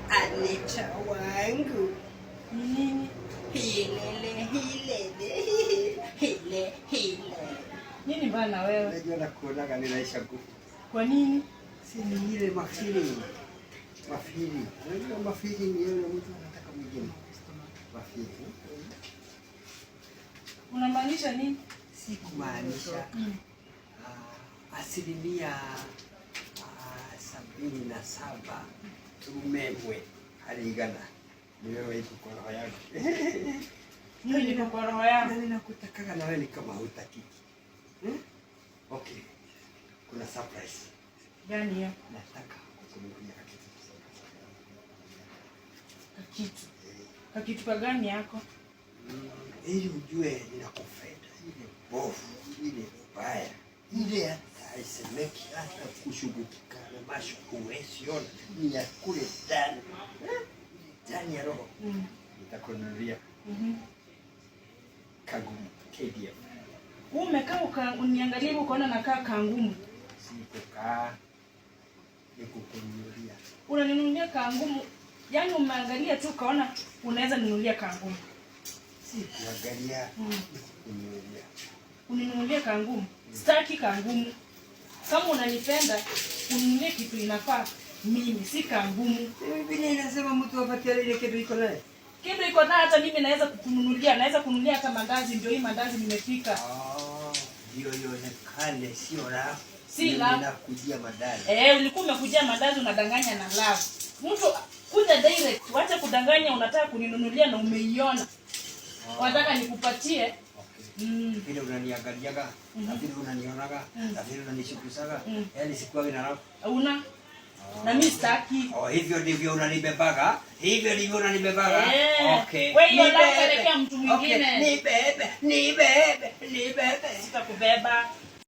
Anita wangu. Nini? Hile. Nini bana wewe? Unajua nakuonaga ninaisha nguvu. Kwa nini? Si ni ile mafili. Unajua mafili ni yule mtu anataka mwingine. Mafili. Unamaanisha nini? Si kumaanisha. Asilimia 77 tumemwe haligana. Ni wewe iko kwa roho yangu. Mimi niko kwa roho yangu. Nani nakutaka na wewe ni kama hutaki. Okay. Kuna surprise. Gani hiyo? Nataka kukununulia kitu. Kitu. Kitu kwa gani yako? Ili ujue ninakupenda. Ile bofu, ile baya. Ile hata isemeki hata kushughulikika na masho huwezi ni ya kule ndani. Ndani ya roho. Nitakununulia. Kangumu KDF. Umekaa uniangalie ukaona nakaa kangumu. Sikukaa. Nikukununulia. Unaninunulia kangumu? Yaani umeangalia tu kaona unaweza ninunulia kangumu. Si kuangalia. Nikukununulia. Uninunulia kangumu? Sitaki kangumu. Kama unanipenda, uninunulie kitu inafaa mimi, si kangumu. Biblia inasema mtu apatie ile kitu iko naye. Kitu iko naye hata mimi naweza kukununulia, naweza kununulia hata mandazi, ndio hii mandazi nimepika. Ndio ionekane sio la. Si la. Ninakujia mandazi. Ulikuwa umekujia mandazi unadanganya na love. Mtu kuja direct, wacha kudanganya unataka kuninunulia na umeiona. Unataka nikupatie. Vile unaniangaliaga, na vile unanionaga, na vile unanishukusaga, yaani sikuwa na rafu. Una? Na mimi sitaki. Hivyo ndivyo unanibebaga? Hivyo ndivyo unanibebaga? Okay. Wewe hiyo la pelekea mtu mwingine. Nibebe. Sitakubeba.